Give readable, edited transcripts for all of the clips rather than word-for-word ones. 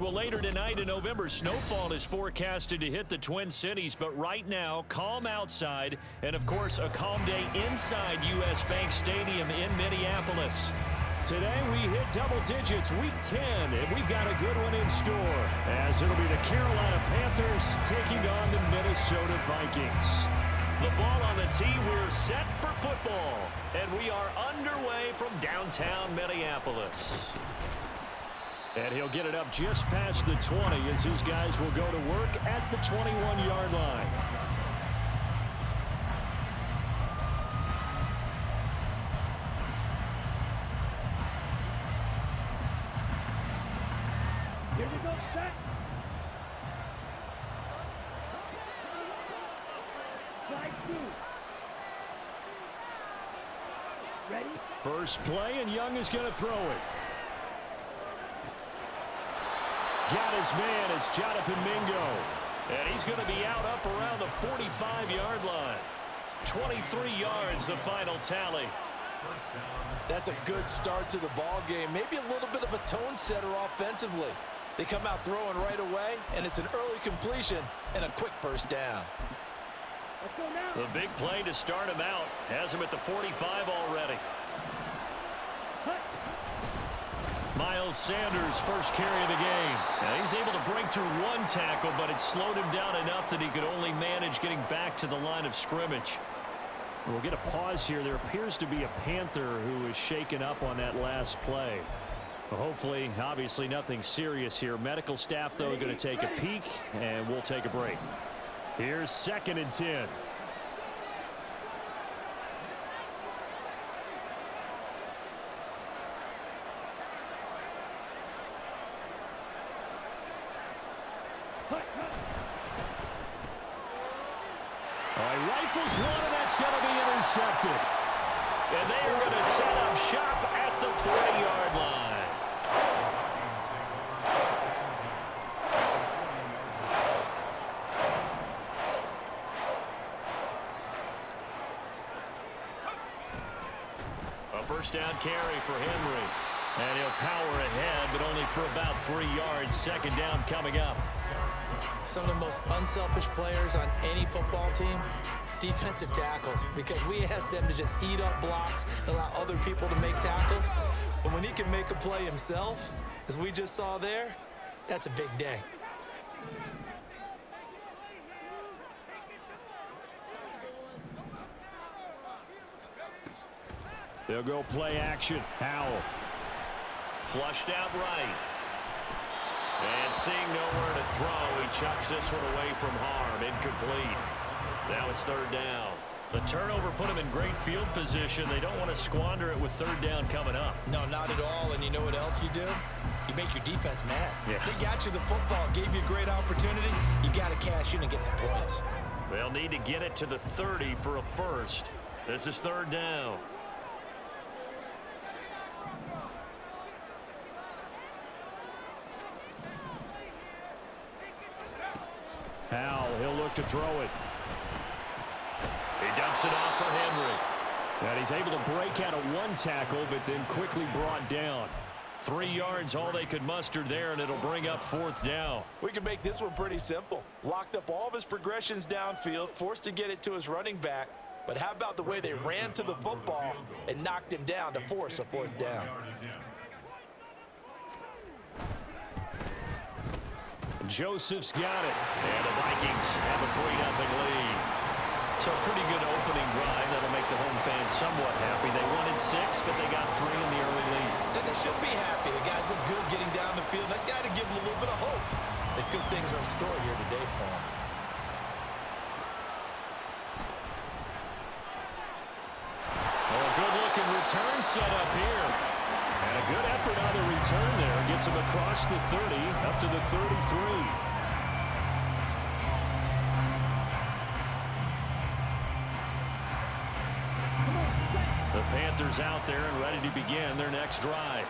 Well, later tonight in November, snowfall is forecasted to hit the Twin Cities, but right now, calm outside, and of course, a calm day inside U.S. Bank Stadium in Minneapolis. Today, we hit double digits, week 10, and we've got a good one in store, as it'll be the Carolina Panthers taking on the Minnesota Vikings. The ball on the tee, we're set for football, and we are underway from downtown Minneapolis. And he'll get it up just past the 20 as his guys will go to work at the 21-yard line. Here we go, set. Slide two. Ready? First play, and Young is going to throw it. Got his man. It's Jonathan Mingo. And he's going to be out up around the 45-yard line. 23 yards, the final tally. That's a good start to the ball game. Maybe a little bit of a tone setter offensively. They come out throwing right away, and it's an early completion and a quick first down. Let's go now. The big play to start him out. Has him at the 45 already. Miles Sanders, first carry of the game. Now he's able to break through one tackle, but it slowed him down enough that he could only manage getting back to the line of scrimmage. We'll get a pause here. There appears to be a Panther who is shaken up on that last play. Well, hopefully, obviously nothing serious here. Medical staff, though, going to take a peek, and we'll take a break. Here's 2nd and 10. Rifles one, and that's going to be intercepted. And they are going to set up shop at the 40-yard line. A first down carry for Henry. And he'll power ahead, but only for about 3 yards. 2nd down coming up. Some of the most unselfish players on any football team, defensive tackles, because we ask them to just eat up blocks and allow other people to make tackles. But when he can make a play himself, as we just saw there, that's a big day. They'll go play action. Howell. Flushed out right. And seeing nowhere to throw, he chucks this one away from harm. Incomplete. Now it's 3rd down. The turnover put him in great field position. They don't want to squander it with 3rd down coming up. No, not at all. And you know what else you do? You make your defense mad. Yeah. They got you the football, gave you a great opportunity. You got to cash in and get some points. They'll need to get it to the 30 for a first. This is 3rd down. Howell, he'll look to throw it. He dumps it off for Henry. And he's able to break out of one tackle, but then quickly brought down. 3 yards, all they could muster there, and it'll bring up 4th down. We can make this one pretty simple. Locked up all of his progressions downfield, forced to get it to his running back. But how about the way they ran to the football and knocked him down to force a 4th down? Joseph's got it. And the Vikings have a 3-0 lead. So a pretty good opening drive. That'll make the home fans somewhat happy. They wanted 6, but they got 3 in the early lead. And they should be happy. The guys look good getting down the field. That's got to give them a little bit of hope that good things are in store here today for them. Well, a good-looking return set up here. And a good effort on the return there. Gets him across the 30, up to the 33. The Panthers out there and ready to begin their next drive.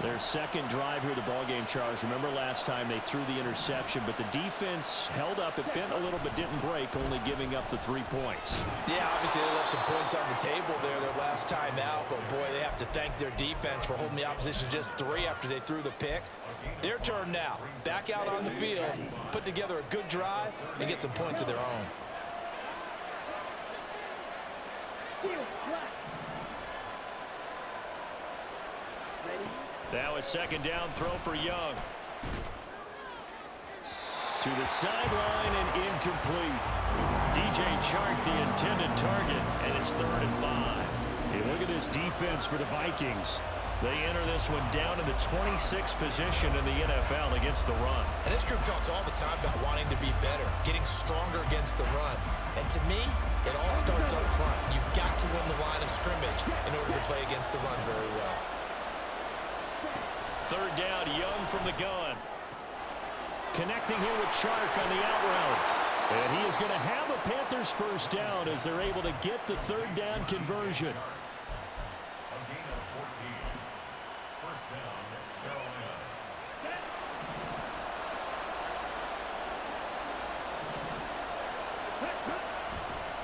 Their second drive here, the ballgame, Charles. Remember last time they threw the interception, but the defense held up. It bent a little but didn't break, only giving up the 3 points. Yeah, obviously they left some points on the table there their last time out, but boy, they have to thank their defense for holding the opposition just 3 after they threw the pick. Their turn now. Back out on the field, put together a good drive, and get some points of their own. Now a second down throw for Young. To the sideline and incomplete. DJ Chark the intended target, and it's 3rd and 5. Hey, look at this defense for the Vikings. They enter this one down in the 26th position in the NFL against the run. And this group talks all the time about wanting to be better, getting stronger against the run. And to me, it all starts up front. You've got to win the line of scrimmage in order to play against the run very well. 3rd down, Young from the gun. Connecting here with Chark on the out route. And he is going to have a Panthers first down as they're able to get the 3rd down conversion.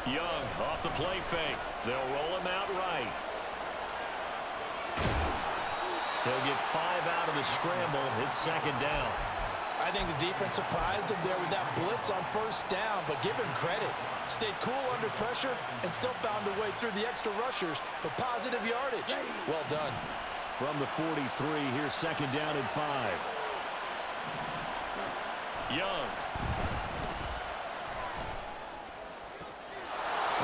Young off the play fake. They'll roll him out right. He'll get 5 out of the scramble. It's 2nd down. I think the defense surprised him there with that blitz on 1st down, but give him credit. Stayed cool under pressure and still found a way through the extra rushers for positive yardage. Well done. From the 43, here's 2nd down and 5. Young.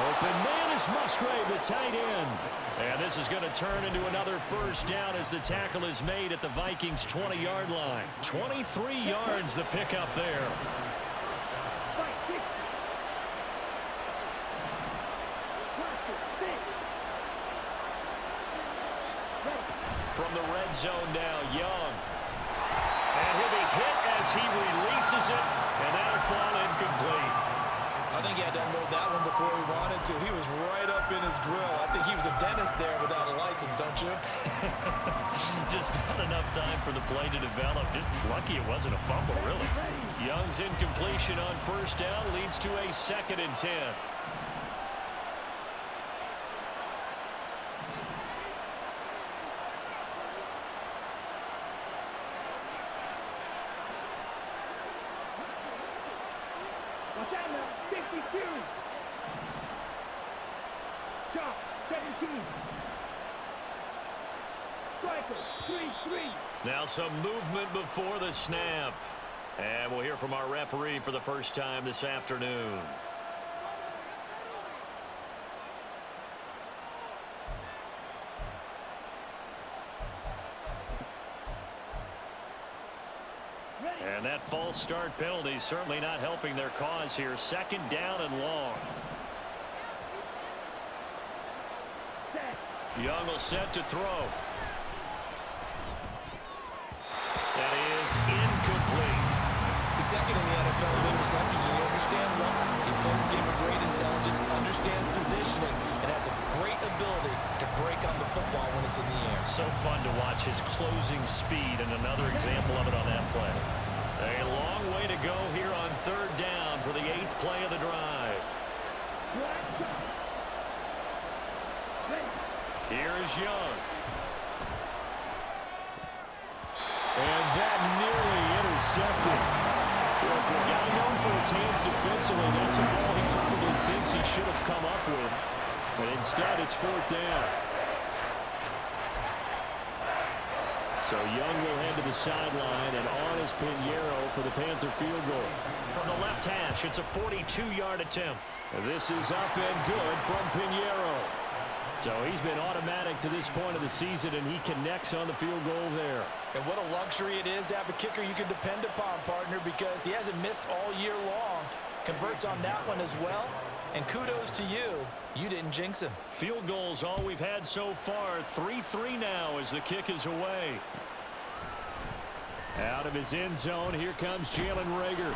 Open man is Musgrave, the tight end. And this is going to turn into another first down as the tackle is made at the Vikings' 20-yard line. 23 yards the pickup there. From the red zone now, Young. And he'll be hit as he releases it, and that'll fall incomplete. I think he had to unload that one before he wanted to. He was right up in his grill. I think he was a dentist there without a license, don't you? Just not enough time for the play to develop. Just lucky it wasn't a fumble, really. Young's incompletion on 1st down leads to a 2nd and 10. Watch out now, 62. Chop, 17. Striker, 3-3. Now some movement before the snap. And we'll hear from our referee for the first time this afternoon. And that false start penalty is certainly not helping their cause here. 2nd down and long. Young will set to throw. That is incomplete. He's 2nd in the NFL in interceptions, and you understand why. He plays a game of great intelligence, understands positioning, and has a great ability to break on the football when it's in the air. So fun to watch his closing speed, and another example of it on that play. A long way to go here on 3rd down for the 8th play of the drive. Here's Young. And that nearly intercepted. Well, for a guy known for his hands defensively, that's a ball he probably thinks he should have come up with. But instead, it's 4th down. So Young will head to the sideline, and on is Pinheiro for the Panther field goal. From the left hash, it's a 42-yard attempt. This is up and good from Pinheiro. So he's been automatic to this point of the season, and he connects on the field goal there. And what a luxury it is to have a kicker you can depend upon, partner, because he hasn't missed all year long. Converts on that one as well. And kudos to you. You didn't jinx him. Field goals all we've had so far. 3-3 now as the kick is away. Out of his end zone, here comes Jalen Reagor.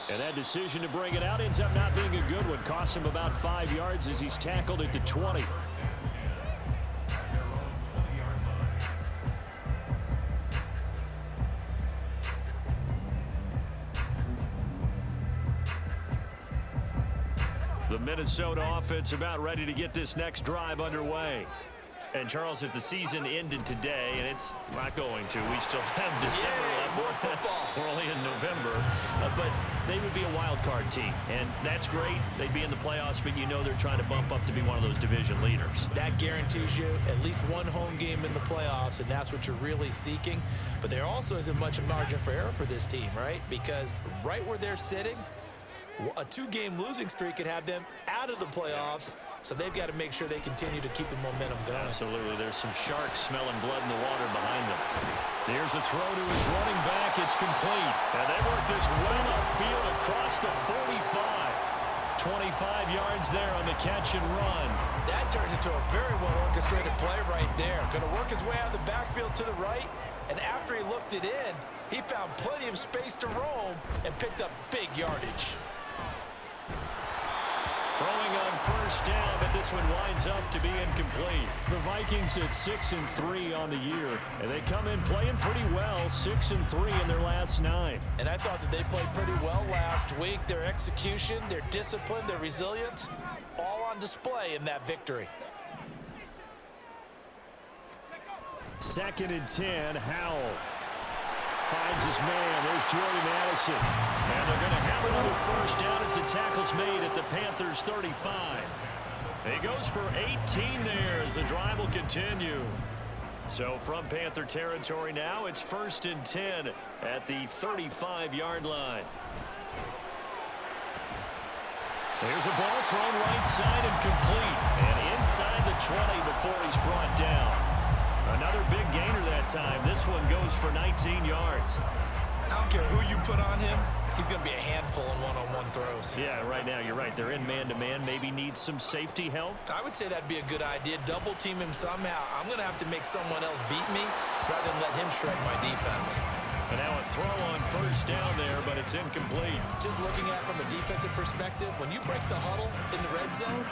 And that decision to bring it out ends up not being a good one. Costs him about 5 yards as he's tackled at the 20. Minnesota offense about ready to get this next drive underway. And, Charles, if the season ended today, and it's not going to, we still have December left. More football. We're only in November. But they would be a wild card team, and that's great. They'd be in the playoffs, but you know they're trying to bump up to be one of those division leaders. That guarantees you at least one home game in the playoffs, and that's what you're really seeking. But there also isn't much margin for error for this team, right? Because right where they're sitting, a 2-game losing streak could have them out of the playoffs. So they've got to make sure they continue to keep the momentum going. Absolutely. There's some sharks smelling blood in the water behind them. Here's a throw to his running back. It's complete. And they work this well upfield across the 45. 25 yards there on the catch and run. That turned into a very well-orchestrated play right there. Going to work his way out of the backfield to the right. And after he looked it in, he found plenty of space to roam and picked up big yardage. Throwing on first down, but this one winds up to be incomplete. The Vikings at 6-3 on the year, and they come in playing pretty well, 6-3 in their last 9. And I thought that they played pretty well last week. Their execution, their discipline, their resilience, all on display in that victory. 2nd and 10, Howell finds his man. There's Jordy Madison. And they're going to have another first down as the tackle's made at the Panthers' 35. He goes for 18 there as the drive will continue. So from Panther territory now, it's 1st and 10 at the 35-yard line. There's a ball thrown right side and complete. And inside the 20 before he's brought down. Another big gainer that time. This one goes for 19 yards. I don't care who you put on him. He's going to be a handful in one-on-one throws. Yeah, right now, you're right. They're in man-to-man. Maybe need some safety help. I would say that'd be a good idea. Double team him somehow. I'm going to have to make someone else beat me rather than let him shred my defense. And now a throw on first down there, but it's incomplete. Just looking at it from a defensive perspective, when you break the huddle in the red zone,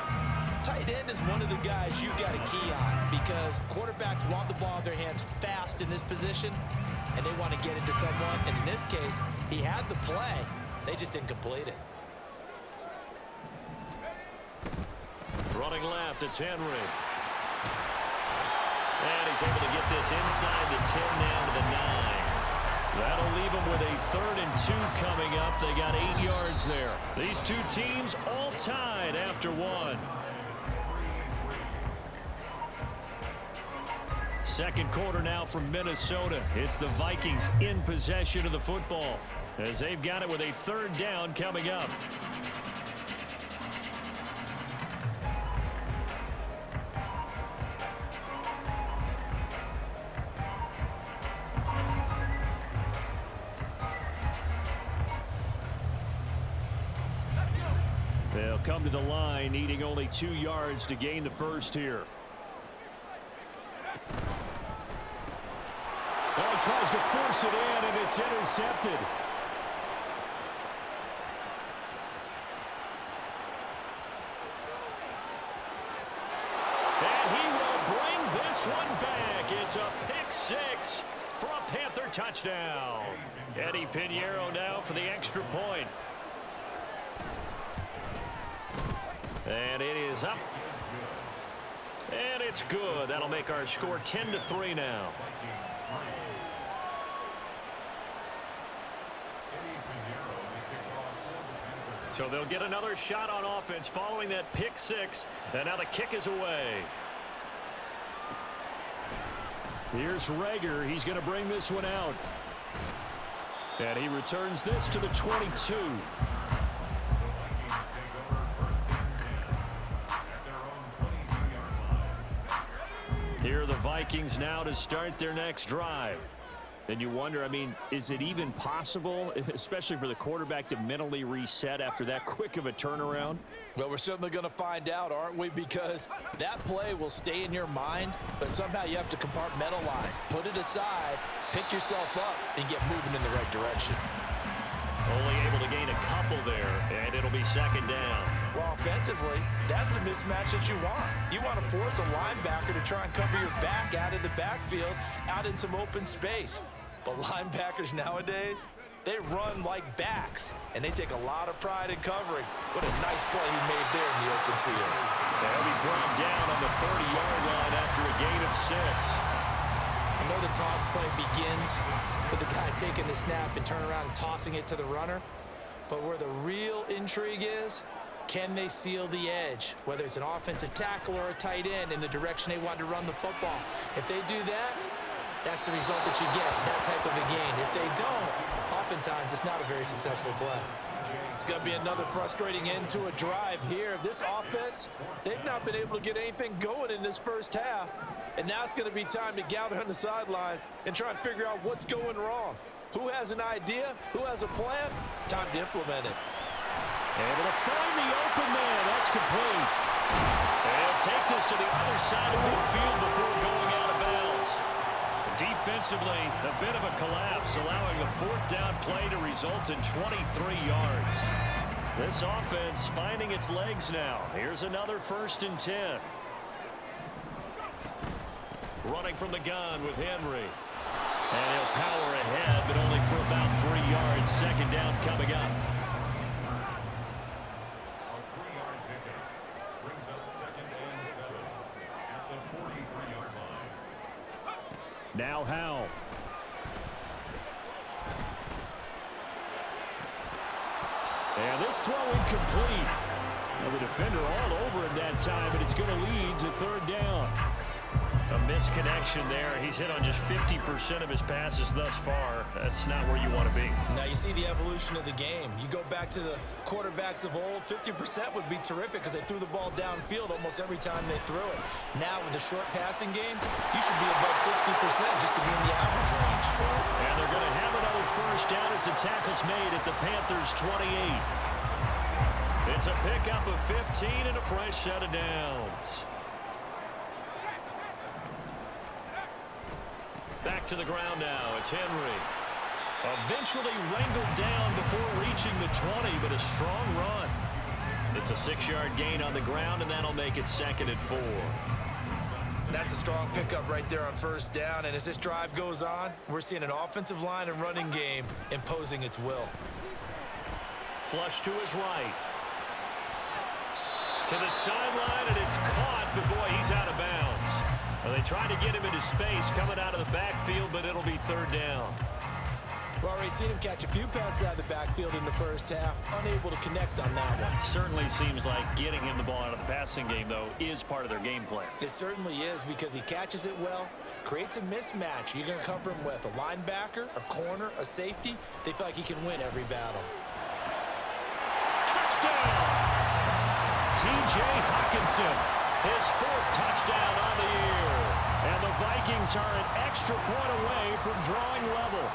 tight end is one of the guys you got to key on because quarterbacks want the ball in their hands fast in this position, and they want to get it to someone. And in this case, he had the play. They just didn't complete it. Running left, it's Henry. And he's able to get this inside the 10 down to the 9. That'll leave them with a 3rd and 2 coming up. They got 8 yards there. These two teams all tied after 1. Second quarter now from Minnesota. It's the Vikings in possession of the football as they've got it with a 3rd down coming up. They'll come to the line needing only 2 yards to gain the first here. Well, he tries to force it in, and it's intercepted. And he will bring this one back. It's a pick 6 for a Panther touchdown. Eddie Pinheiro now for the extra point. And it is up. And it's good. That'll make our score 10-3 now. So they'll get another shot on offense following that pick 6. And now the kick is away. Here's Rager. He's going to bring this one out. And he returns this to the 22. Here are the Vikings now to start their next drive. And you wonder, I mean, is it even possible, especially for the quarterback, to mentally reset after that quick of a turnaround? Well, we're certainly going to find out, aren't we? Because that play will stay in your mind, but somehow you have to compartmentalize. Put it aside, pick yourself up, and get moving in the right direction. Only able to gain a couple there, and it'll be 2nd down. Well, offensively, that's the mismatch that you want. You want to force a linebacker to try and cover your back out of the backfield, out in some open space. But linebackers nowadays, They run like backs, and they take a lot of pride in covering. What a nice play he made there in the open field. They'll be brought down on the 30-yard line after a gain of 6. I know the toss play begins with the guy taking the snap and turning around and tossing it to the runner. But where the real intrigue is, can they seal the edge, whether it's an offensive tackle or a tight end in the direction they want to run the football? If they do that, that's the result that you get, that type of a gain. If they don't, oftentimes it's not a very successful play. It's going to be another frustrating end to a drive here. This offense, they've not been able to get anything going in this first half. And now it's going to be time to gather on the sidelines and try and figure out what's going wrong. Who has an idea? Who has a plan? Time to implement it. Able to find the open man. That's complete. They'll take this to the other side of midfield before going out of bounds. Defensively, a bit of a collapse, allowing the 4th down play to result in 23 yards. This offense finding its legs now. Here's another 1st and 10. Running from the gun with Henry. And he'll power ahead, but only for about 3 yards. 2nd down coming up. A 3-yard pickup brings up 2nd and 7 at the 43-yard line. Now Howell. And this throw incomplete. Well, the defender all over him that time, but it's going to lead to 3rd down. A misconnection there. He's hit on just 50% of his passes thus far. That's not where you want to be. Now you see the evolution of the game. You go back to the quarterbacks of old, 50% would be terrific because they threw the ball downfield almost every time they threw it. Now with the short passing game, you should be above 60% just to be in the average range. And they're going to have another 1st down as the tackle's made at the Panthers' 28. It's a pickup of 15 and a fresh set of downs. Back to the ground now. It's Henry. Eventually wrangled down before reaching the 20, but a strong run. It's a 6-yard gain on the ground, and that'll make it 2nd and 4. That's a strong pickup right there on 1st down, and as this drive goes on, we're seeing an offensive line and running game imposing its will. Flush to his right. To the sideline, and it's caught, but boy, he's out of bounds. Well, they try to get him into space coming out of the backfield, but it'll be 3rd down. We've already seen him catch a few passes out of the backfield in the first half, unable to connect on that one. Certainly seems like getting him the ball out of the passing game, though, is part of their game plan. It certainly is because he catches it well, creates a mismatch. You're going to cover him with a linebacker, a corner, a safety. They feel like he can win every battle. Touchdown! T.J. Hawkinson, his 4th touchdown on the year. And the Vikings are an extra point away from drawing level.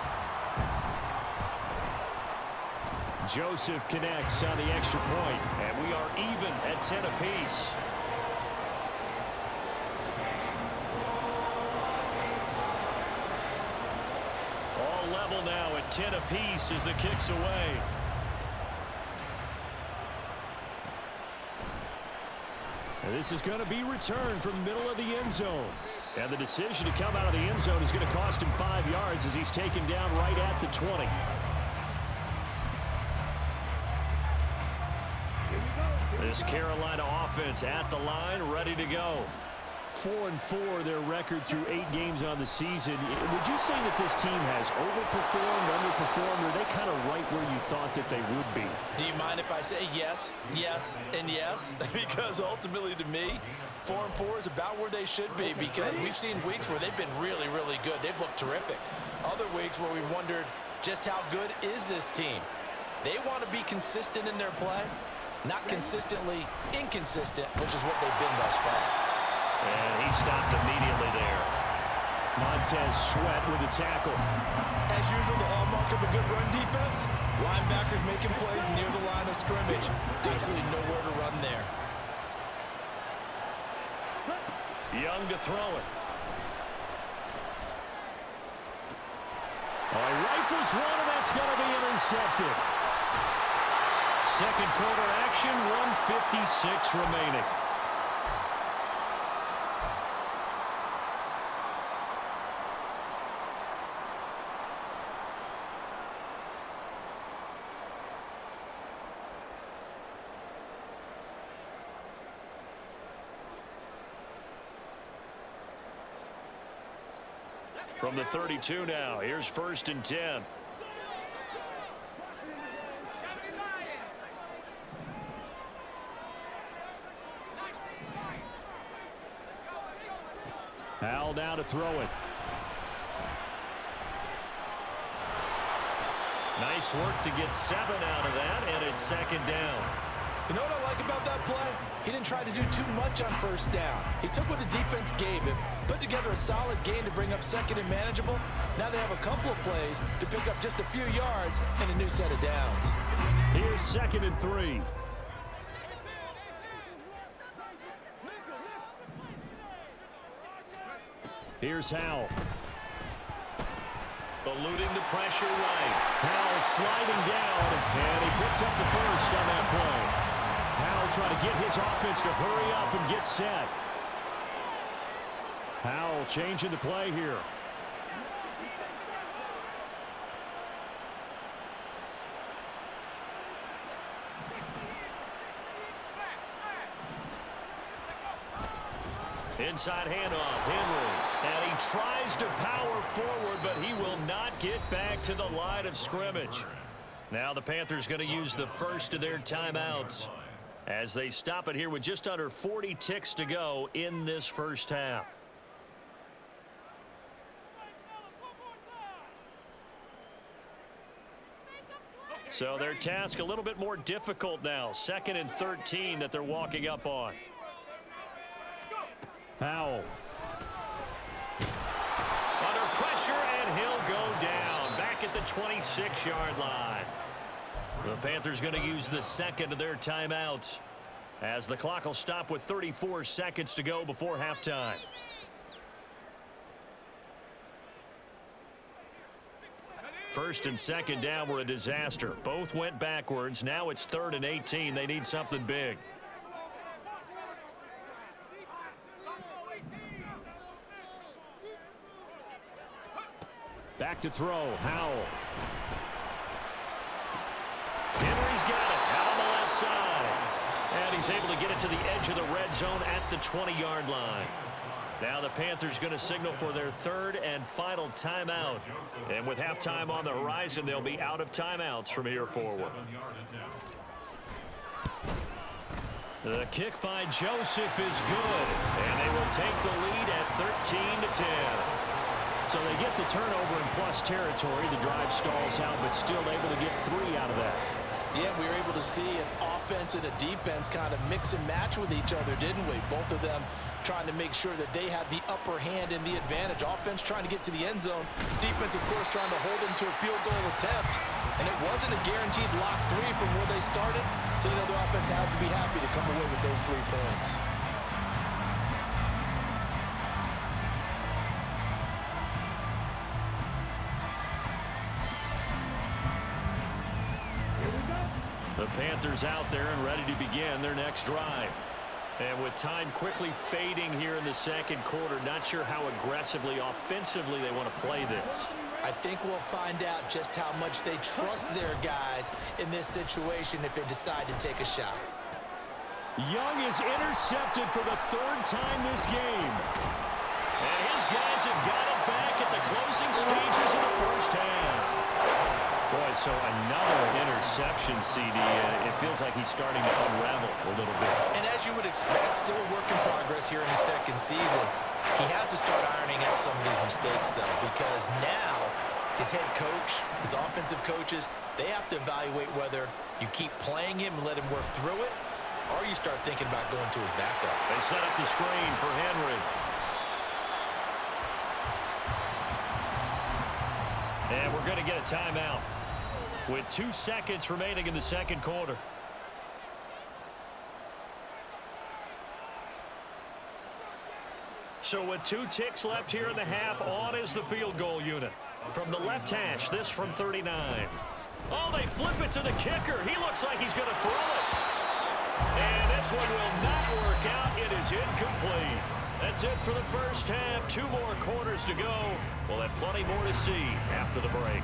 Joseph connects on the extra point, and we are even at 10 apiece. All level now at 10 apiece as the kick's away. And this is going to be returned from the middle of the end zone. And the decision to come out of the end zone is going to cost him 5 yards as he's taken down right at the 20. This Carolina offense at the line, ready to go. 4-4 their record through 8 games on the season. Would you say that this team has overperformed, underperformed, or are they kind of right where you thought that they would be? Do you mind if I say yes, yes, and yes? Because ultimately to me, 4-4 is about where they should be because we've seen weeks where they've been really, really good. They've looked terrific. Other weeks where we've wondered just how good is this team. They want to be consistent in their play, not consistently inconsistent, which is what they've been thus far. And he stopped immediately there. Montez Sweat with a tackle. As usual, the hallmark of a good run defense, linebackers making plays near the line of scrimmage. Absolutely nowhere to run there. Young to throw it. Oh, he rifles one, and that's going to be intercepted. Second quarter action, 1:56 remaining. From the 32 now, here's 1st and 10. Howell now to throw it. Nice work to get 7 out of that, and it's 2nd down. You know what I like about that play? He didn't try to do too much on 1st down. He took what the defense gave him, put together a solid gain to bring up 2nd and manageable. Now they have a couple of plays to pick up just a few yards and a new set of downs. Here's 2nd and 3. Here's Howell. Eluding the pressure right. Howell sliding down, and he picks up the 1st on that play. Howell trying to get his offense to hurry up and get set. Howell changing the play here. Inside handoff, Henry. And he tries to power forward, but he will not get back to the line of scrimmage. Now the Panthers going to use the first of their timeouts as they stop it here with just under 40 ticks to go in this first half. So their task a little bit more difficult now. 2nd and 13 that they're walking up on. Howell. Under pressure, and he'll go down. Back at the 26-yard line. The Panthers going to use the 2nd of their timeouts as the clock will stop with 34 seconds to go before halftime. First and 2nd down were a disaster. Both went backwards. Now it's 3rd and 18. They need something big. Back to throw, Howell. Henry's got it out on the left side. And he's able to get it to the edge of the red zone at the 20-yard line. Now the Panthers going to signal for their 3rd and final timeout. And with halftime on the horizon, they'll be out of timeouts from here forward. The kick by Joseph is good. And they will take the lead at 13-10. So they get the turnover in plus territory. The drive stalls out, but still able to get 3 out of that. Yeah, we were able to see an offense and a defense kind of mix and match with each other, didn't we? Both of them trying to make sure that they have the upper hand and the advantage. Offense trying to get to the end zone. Defense, of course, trying to hold them to a field goal attempt. And it wasn't a guaranteed lock 3 from where they started. So, you know, the offense has to be happy to come away with those 3 points. The Panthers out there and ready to begin their next drive. And with time quickly fading here in the 2nd quarter, not sure how aggressively, offensively they want to play this. I think we'll find out just how much they trust their guys in this situation if they decide to take a shot. Young is intercepted for the 3rd time this game. And his guys have got it back at the closing stages of the first half. Boy, so another interception, CD. It feels like he's starting to unravel a little bit. And as you would expect, still a work in progress here in his 2nd season. He has to start ironing out some of these mistakes, though, because now his head coach, his offensive coaches, they have to evaluate whether you keep playing him and let him work through it, or you start thinking about going to his backup. They set up the screen for Henry. And we're going to get a timeout with 2 seconds remaining in the 2nd quarter. So with 2 ticks left here in the half, on is the field goal unit. From the left hash, this from 39. Oh, they flip it to the kicker. He looks like he's going to throw it. And this one will not work out. It is incomplete. That's it for the first half. 2 more quarters to go. We'll have plenty more to see after the break.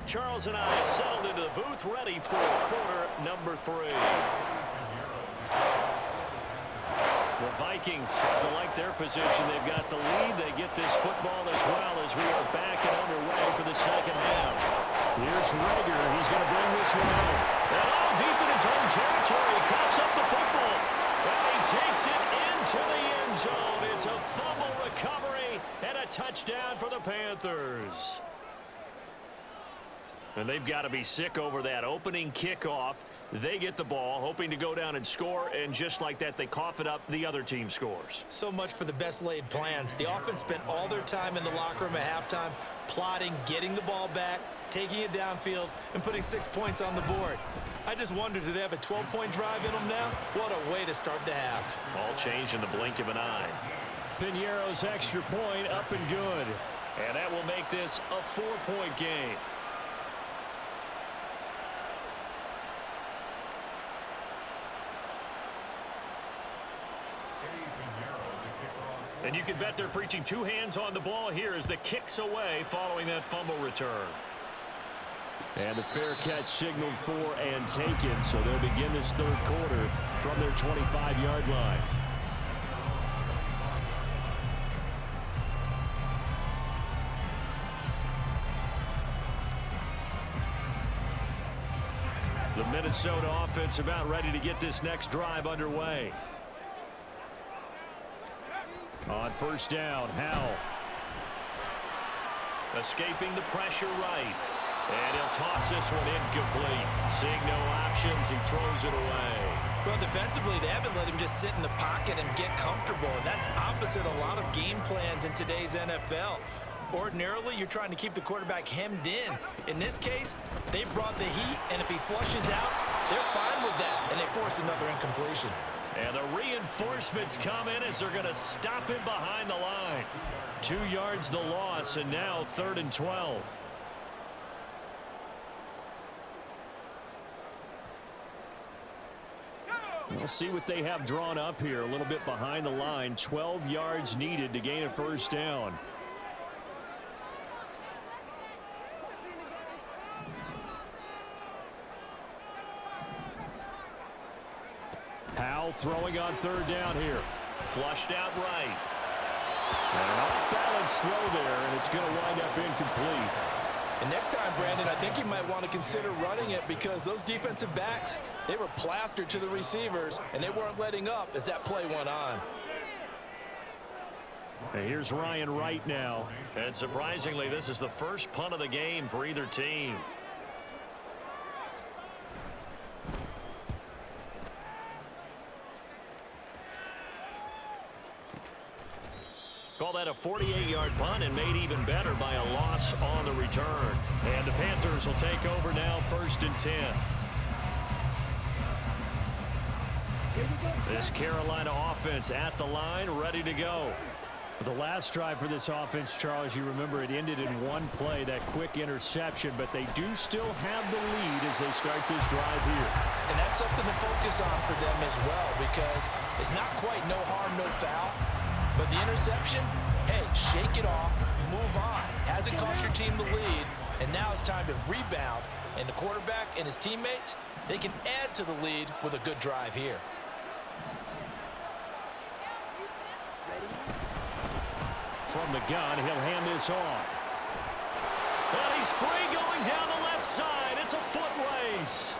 back. Charles and I settled into the booth, ready for quarter number 3. The Vikings have to like their position. They've got the lead. They get this football as well as we are back and underway for the second half. Here's Rager. He's going to bring this one home. And all deep in his own territory. He coughs up the football. And he takes it into the end zone. It's a fumble recovery and a touchdown for the Panthers. And they've got to be sick over that opening kickoff. They get the ball, hoping to go down and score, and just like that, they cough it up. The other team scores. So much for the best laid plans. The offense spent all their time in the locker room at halftime, plotting, getting the ball back, taking it downfield, and putting 6 points on the board. I just wonder, do they have a 12-point drive in them now? What a way to start the half. All changed in the blink of an eye. Piñeiro's extra point up and good. And that will make this a 4-point game. And you can bet they're preaching 2 hands on the ball here as the kick's away following that fumble return. And the fair catch signaled for and taken, so they'll begin this third quarter from their 25-yard line. The Minnesota offense about ready to get this next drive underway. On first down, Howell. Escaping the pressure right. And he'll toss this one incomplete. Seeing no options, he throws it away. Well, defensively, they haven't let him just sit in the pocket and get comfortable. And that's opposite a lot of game plans in today's NFL. Ordinarily, you're trying to keep the quarterback hemmed in. In this case, they brought the heat, and if he flushes out, they're fine with that. And they force another incompletion. And the reinforcements come in as they're going to stop him behind the line. 2 yards the loss, and now 3rd and 12. We'll see what they have drawn up here. A little bit behind the line. 12 yards needed to gain a first down. Howell throwing on 3rd down here. Flushed out right. And an off-balance throw there, and it's going to wind up incomplete. And next time, Brandon, I think you might want to consider running it because those defensive backs, they were plastered to the receivers, and they weren't letting up as that play went on. And here's Ryan Wright now. And surprisingly, this is the first punt of the game for either team. Call that a 48-yard punt and made even better by a loss on the return. And the Panthers will take over now, 1st and 10. This Carolina offense at the line, ready to go. The last drive for this offense, Charles, you remember it ended in one play, that quick interception, but they do still have the lead as they start this drive here. And that's something to focus on for them as well because it's not quite no harm, no foul. But the interception, hey, shake it off, move on. Hasn't cost your team the lead, and now it's time to rebound. And the quarterback and his teammates, they can add to the lead with a good drive here. From the gun, he'll hand this off. And he's free going down the left side. It's a foot race.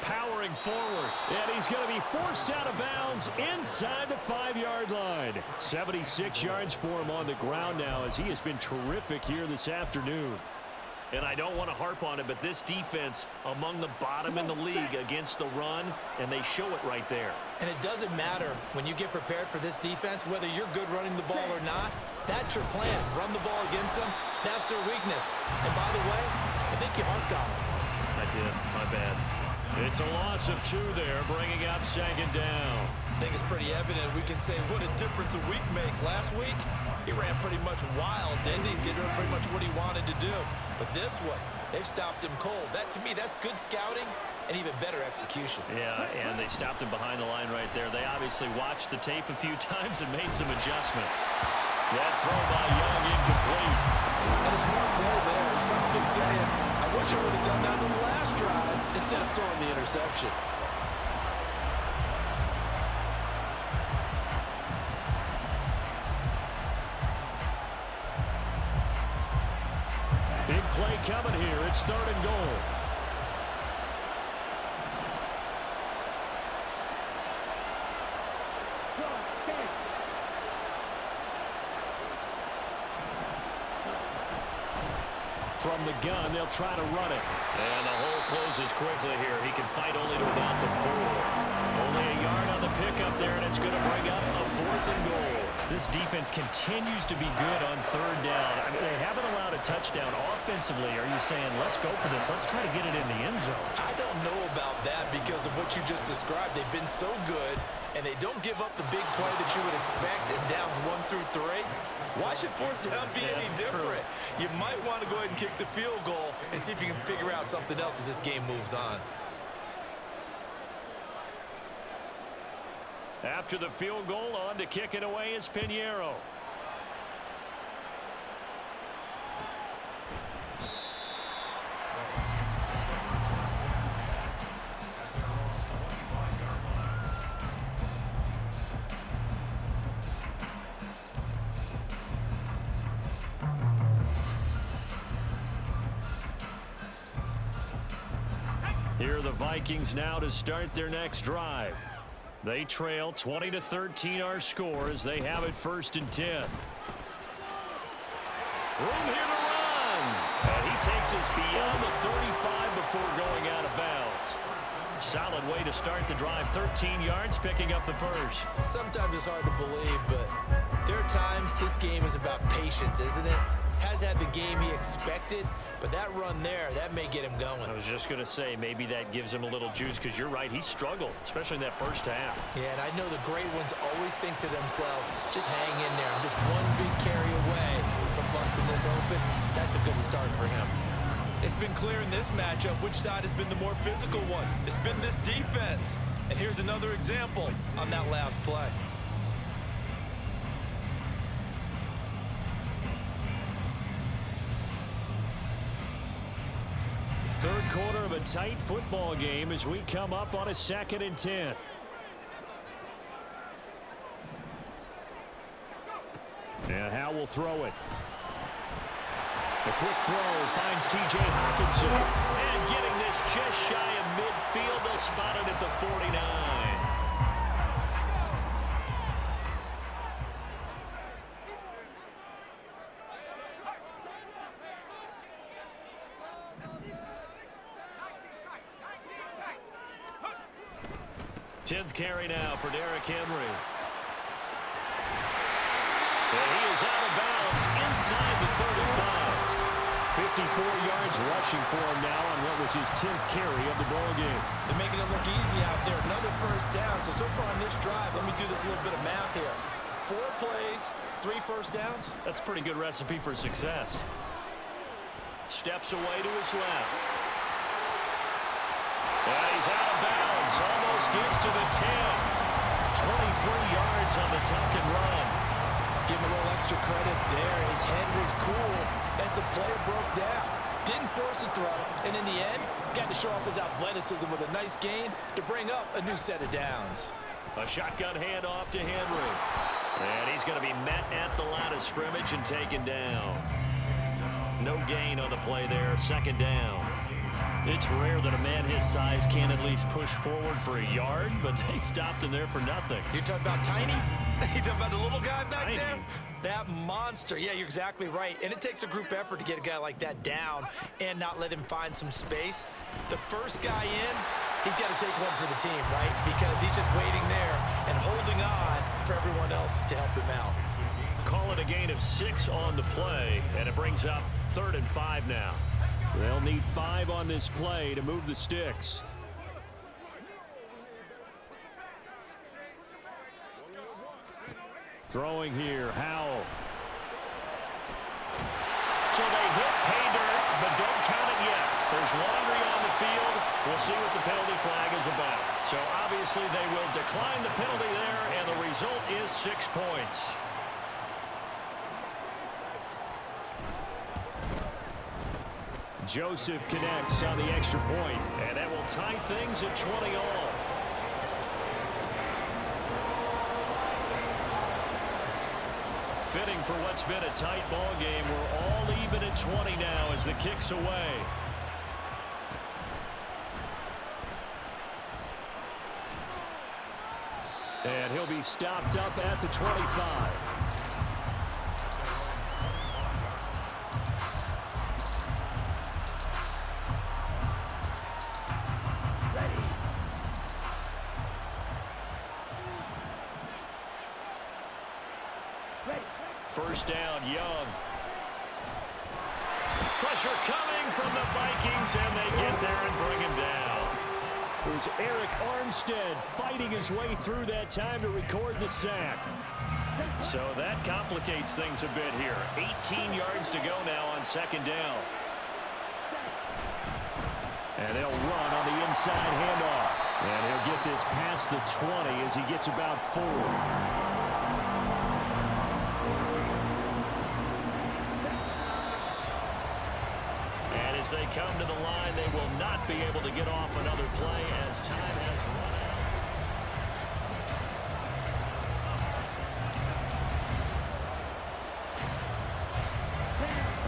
Powering forward, and he's going to be forced out of bounds inside the 5-yard line. 76 yards for him on the ground now as he has been terrific here this afternoon. And I don't want to harp on it, but this defense among the bottom in the league against the run, and they show it right there. And it doesn't matter when you get prepared for this defense, whether you're good running the ball or not, that's your plan. Run the ball against them, that's their weakness. And by the way, I think you harped on it. I did, my bad. It's a loss of 2 there, bringing up 2nd down. I think it's pretty evident we can say what a difference a week makes. Last week, he ran pretty much wild, didn't he? Did pretty much what he wanted to do. But this one, they've stopped him cold. That, to me, that's good scouting and even better execution. Yeah, and they stopped him behind the line right there. They obviously watched the tape a few times and made some adjustments. That throw by Young incomplete. And a smart play there. He's probably saying, I wish I would have done that on the last drive instead of throwing the interception. Big play coming here. It's 3rd and goal. From the gun, they'll try to run it. And the hole closes quickly here. He can fight only to about the 4. Only a yard on the pickup there, and it's going to bring up a 4th and goal. This defense continues to be good on 3rd down. I mean, they haven't allowed a touchdown offensively. Are you saying, let's go for this? Let's try to get it in the end zone. I don't know about that because of what you just described. They've been so good, and they don't give up the big play that you would expect in downs 1 through 3. Why should 4th down be any different? You might want to go ahead and kick the field goal and see if you can figure out something else as this game moves on. After the field goal, on to kick it away is Pinheiro. Here are the Vikings now to start their next drive. They trail 20-13 our score as they have it 1st and 10. Room here to run. And he takes us beyond the 35 before going out of bounds. Solid way to start the drive. 13 yards, picking up the 1st. Sometimes it's hard to believe, but there are times this game is about patience, isn't it? Has had the game he expected, but that run there, that may get him going. I was just going to say, maybe that gives him a little juice, because you're right, he struggled, especially in that 1st half. Yeah, and I know the great ones always think to themselves, just hang in there. Just one big carry away from busting this open. That's a good start for him. It's been clear in this matchup which side has been the more physical one. It's been this defense. And here's another example on that last play. 3rd quarter of a tight football game as we come up on a 2nd and 10. And Howe will throw it. The quick throw finds T.J. Hawkinson. And getting this just shy of midfield. They'll spot it at the 49. Tenth carry now for Derrick Henry. And he is out of bounds inside the 35. 54 yards rushing for him now on what was his 10th carry of the ball game. They're making it look easy out there. Another 1st down. So far on this drive, let me do this little bit of math here. 4 plays, 3 1st downs. That's a pretty good recipe for success. Steps away to his left. And he's out of bounds. Almost gets to the 10. 23 yards on the tuck and run. Give him a little extra credit there. His head was cool as the play broke down. Didn't force a throw, and in the end, got to show off his athleticism with a nice gain to bring up a new set of downs. A shotgun handoff to Henry. And he's going to be met at the line of scrimmage and taken down. No gain on the play there. 2nd down. It's rare that a man his size can at least push forward for a yard, but they stopped him there for nothing. You're talking about tiny? You're talking about the little guy back Tiny. there? That monster. Yeah, you're exactly right. And it takes a group effort to get a guy like that down and not let him find some space. The first guy in, he's got to take one for the team, right? Because he's just waiting there and holding on for everyone else to help him out. Call it a gain of 6 on the play, and it brings up 3rd and 5 now. They'll need 5 on this play to move the sticks. Throwing here, Howell. So they hit pay dirt, but don't count it yet. There's laundry on the field. We'll see what the penalty flag is about. So obviously they will decline the penalty there, and the result is 6 points. Joseph connects on the extra point, and that will tie things at 20 all. Fitting for what's been a tight ball game. We're all even at 20 now as the kick's away. And he'll be stopped up at the 25. First down, Young. Pressure coming from the Vikings, and they get there and bring him down. It was Eric Armstead fighting his way through that time to record the sack. So that complicates things a bit here. 18 yards to go now on second down. And they'll run on the inside handoff. And he'll get this past the 20 as he gets about 4. As they come to the line, they will not be able to get off another play as time has run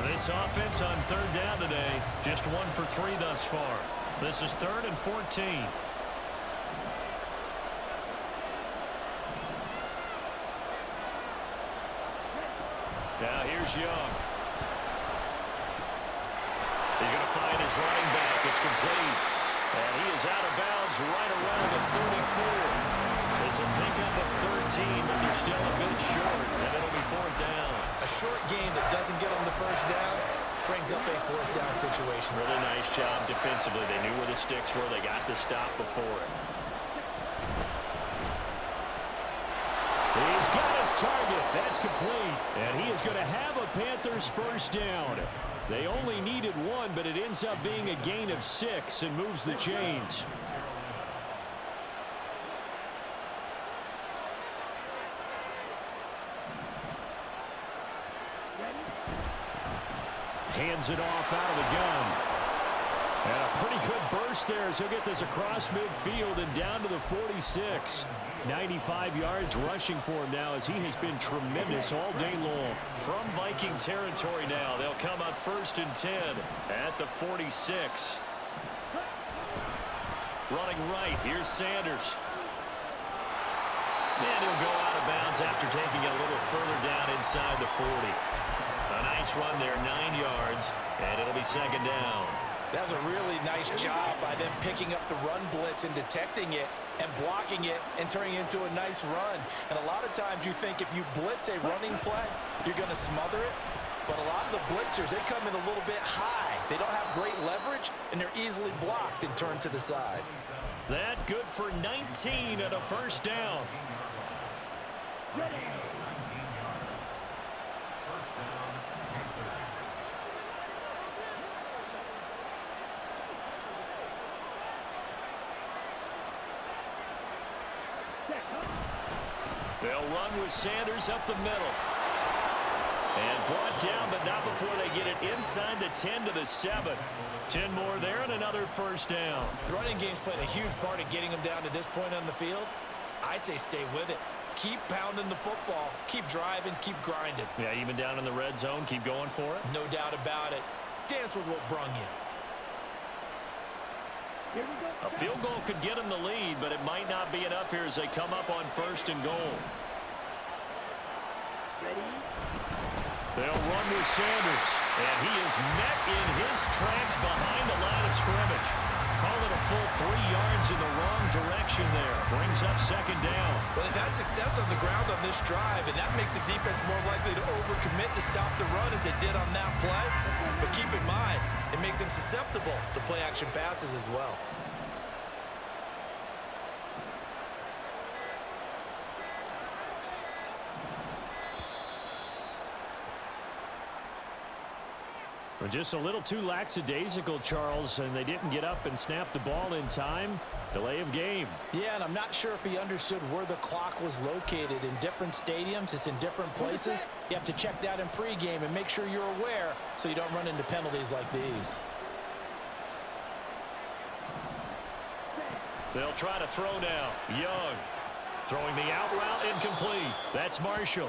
out. This offense on third down today, just 1 for 3 thus far. This is 3rd and 14. Now here's Young. He's going to find his running back. It's complete. And he is out of bounds right around the 34. It's a pickup of 13, but they're still a bit short, and it'll be 4th down. A short game that doesn't get them the first down brings up a 4th down situation. Really nice job defensively. They knew where the sticks were. They got the stop before it. He's got his target. That's complete. And he is going to have a Panthers first down. They only needed 1, but it ends up being a gain of 6 and moves the chains. Hands it off out of the gun. And a pretty good burst there as he'll get this across midfield and down to the 46. 95 yards rushing for him now as he has been tremendous all day long. From Viking territory now, they'll come up 1st and 10 at the 46. Running right, here's Sanders. And he'll go out of bounds after taking it a little further down inside the 40. A nice run there, 9 yards, and it'll be 2nd down. That was a really nice job by them picking up the run blitz and detecting it and blocking it and turning it into a nice run. And a lot of times you think if you blitz a running play, you're going to smother it. But a lot of the blitzers, they come in a little bit high. They don't have great leverage, and they're easily blocked and turned to the side. That good for 19 and a first down. They'll run with Sanders up the middle. And brought down, but not before they get it inside the 10 to the 7. 10 more there and another first down. The running game's played a huge part in getting them down to this point on the field. I say stay with it. Keep pounding the football. Keep driving. Keep grinding. Yeah, even down in the red zone, keep going for it. No doubt about it. Dance with what brung you. A field goal could get them the lead, but it might not be enough here as they come up on 1st and goal. They'll run with Sanders, and he is met in his tracks behind the line of scrimmage. Call it a full 3 yards in the wrong direction there. Brings up 2nd down. Well, they've had success on the ground on this drive, and that makes a defense more likely to overcommit to stop the run as they did on that play. But keep in mind, it makes them susceptible to play-action passes as well. Just a little too lackadaisical, Charles, and they didn't get up and snap the ball in time. Delay of game. Yeah, and I'm not sure if he understood where the clock was located. In different stadiums, it's in different places. You have to check that in pregame and make sure you're aware so you don't run into penalties like these. They'll try to throw now. Young throwing the out route incomplete. That's Marshall.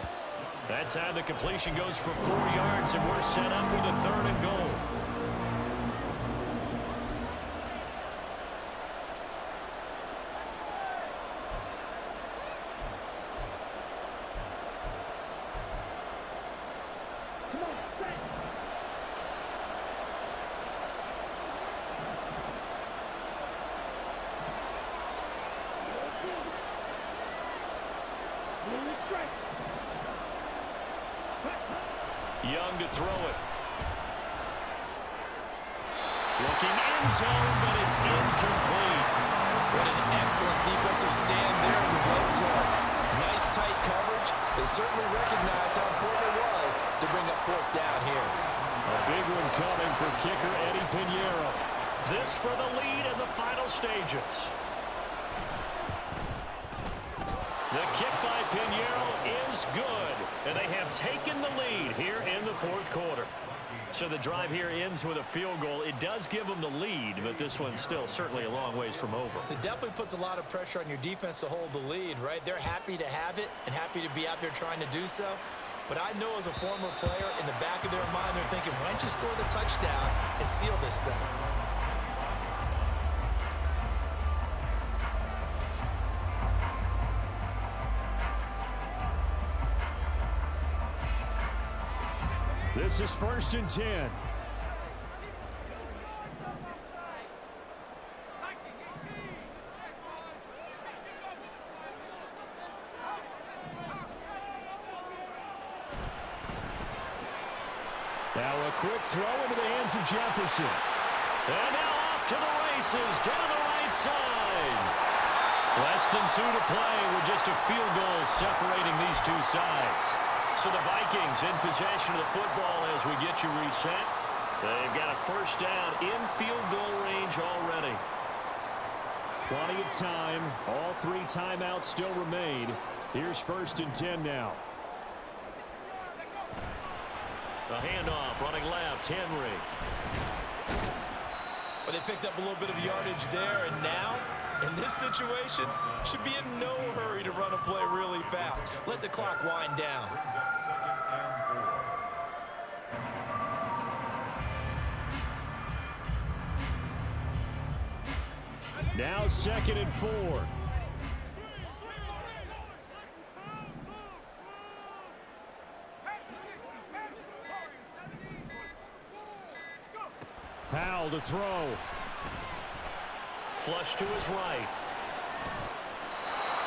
That time the completion goes for 4 yards, and we're set up with a 3rd and goal. Young to throw it. Looking end zone, but it's incomplete. What an excellent defensive stand there in the red zone. Nice tight coverage. They certainly recognized how important it was to bring up 4th down here. A big one coming for kicker Eddie Pinheiro. This for the lead in the final stages. The kick by Pinheiro is good, and they have taken the lead here in the 4th quarter. So the drive here ends with a field goal. It does give them the lead, but this one's still certainly a long ways from over. It definitely puts a lot of pressure on your defense to hold the lead, right? They're happy to have it and happy to be out there trying to do so. But I know as a former player, in the back of their mind, they're thinking, why don't you score the touchdown and seal this thing? This is 1st and 10. Now a quick throw into the hands of Jefferson. And now off to the races, down the right side. Less than 2 to play with just a field goal separating these two sides. So the Vikings in possession of the football as we get you reset. They've got a 1st down in field goal range already. Plenty of time. All 3 timeouts still remain. Here's 1st and 10 now. The handoff running left, Henry. Well, they picked up a little bit of yardage there, and now, in this situation, should be in no hurry to run a play really fast. Let the clock wind down. Now 2nd and 4. Powell to throw. Flush to his right.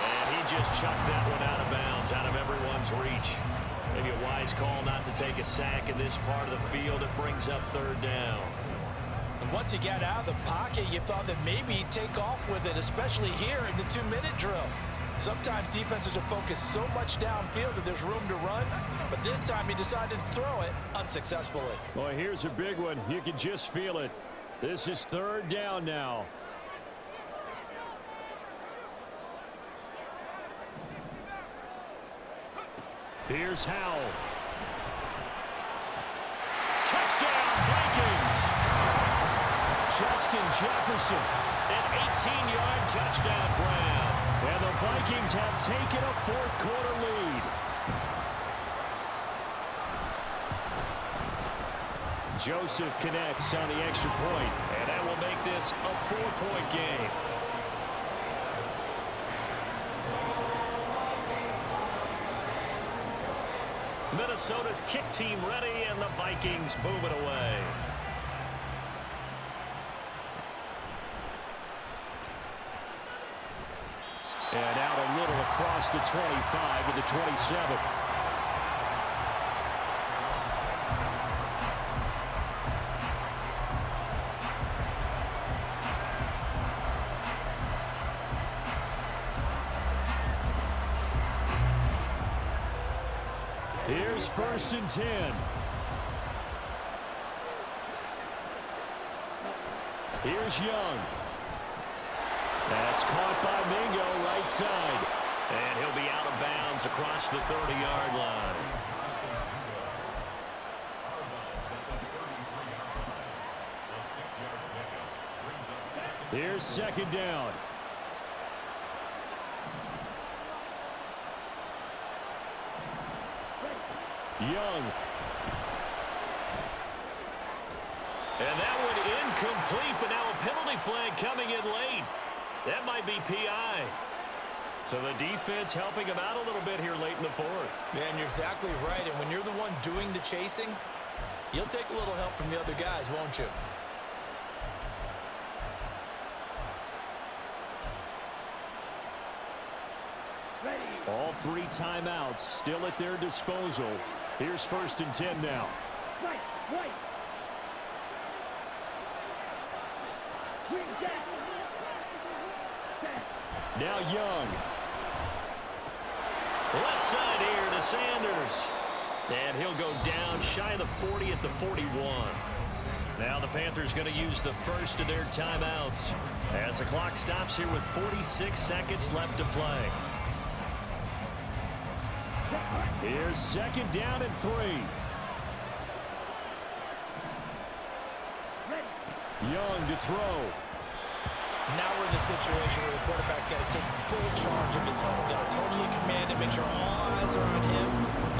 And he just chucked that one out of bounds, out of everyone's reach. Maybe a wise call not to take a sack in this part of the field. It brings up 3rd down. And once he got out of the pocket, you thought that maybe he'd take off with it, especially here in the 2-minute drill. Sometimes defenses are focused so much downfield that there's room to run, but this time he decided to throw it unsuccessfully. Well, here's a big one. You can just feel it. This is 3rd down now. Here's Howell. Touchdown, Vikings! Justin Jefferson, an 18-yard touchdown grab. And the Vikings have taken a 4th quarter lead. Joseph connects on the extra point, and that will make this a 4-point game. Minnesota's kick team ready, and the Vikings move it away. And out a little across the 25 to the 27. Here's 1st and 10. Here's Young. That's caught by Mingo right side. And he'll be out of bounds across the 30-yard line. Here's 2nd down. Young. And that one incomplete, but now a penalty flag coming in late. That might be PI. So the defense helping him out a little bit here late in the fourth. Man, you're exactly right. And when you're the one doing the chasing, you'll take a little help from the other guys, won't you? Ready. All 3 timeouts still at their disposal. Here's 1st and 10 now. Right. Swing down. Now Young. Left side here to Sanders. And he'll go down shy of the 40 at the 41. Now the Panthers going to use the first of their timeouts as the clock stops here with 46 seconds left to play. Here's 2nd down and 3. Young to throw. Now we're in the situation where the quarterback's got to take full charge of his home. Got to totally command it, make sure all eyes are on him.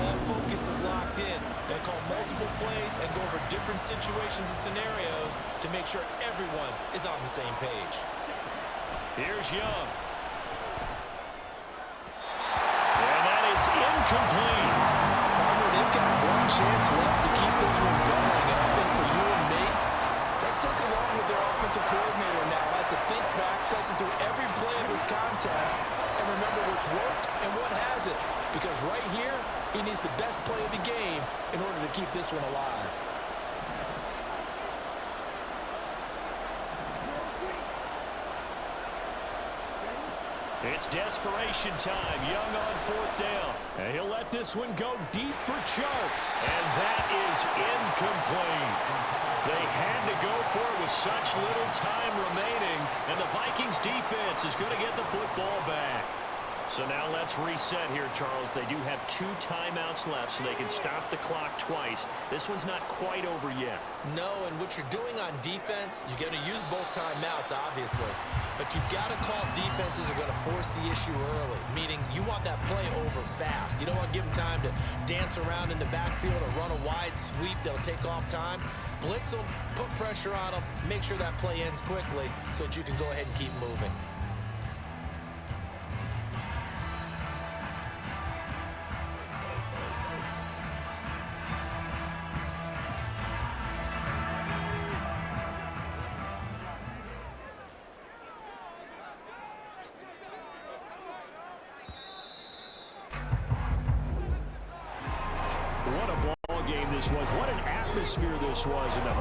All focus is locked in. Got to call multiple plays and go over different situations and scenarios to make sure everyone is on the same page. Here's Young. And that is incomplete. They've got one chance left to keep this one going, and I think for you and me, let's look along with their offensive coordinator now as to think back, cycle through every play of this contest, and remember what's worked and what hasn't. Because right here, he needs the best play of the game in order to keep this one alive. It's desperation time. Young on 4th down. And he'll let this one go deep for Choke. And that is incomplete. They had to go for it with such little time remaining. And the Vikings defense is going to get the football back. So now let's reset here, Charles. They do have 2 timeouts left, so they can stop the clock twice. This one's not quite over yet. No, and what you're doing on defense, you're going to use both timeouts, obviously. But you've got to call defenses that are going to force the issue early, meaning you want that play over fast. You don't want to give them time to dance around in the backfield or run a wide sweep that'll take off time. Blitz them, put pressure on them, make sure that play ends quickly so that you can go ahead and keep moving. What a ball game this was. What an atmosphere this was in the home.